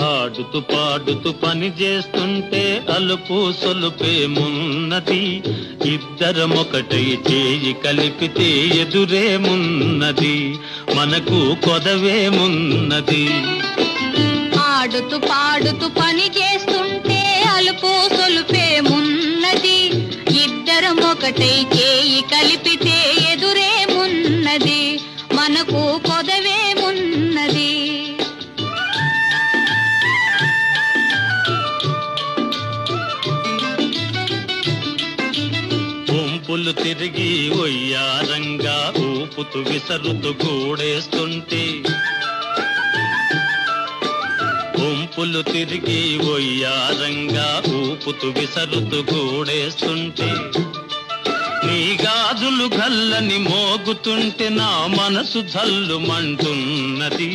ఆడుతూ పాడుతూ పని చేస్తుంటే అలుపు సొలుపేమున్నది, ఇద్దరమొకటై చేయి కలిపితే ఎదురేమున్నది, మనకు కొదవేమున్నది. ఆడుతూ పాడుతూ పని చేస్తుంటే అలుపు సొలుపేమున్నది, ఇద్దరం ఒకటై చేయి కలిపితే ఎదురేమున్నది, మనకు కొదవేమున్నది. వంపులు తిరిగి ఒయ్యారంగా ఊపుతూ విసరుతూ గూడేస్తుంటే, వంపులు తిరిగి ఒయ్యారంగా ఊపుతూ విసరుతూ గూడేస్తుంటే, నీ గాజులు గల్లని మోగుతుంటే నా మనసు జల్లుమంటున్నది.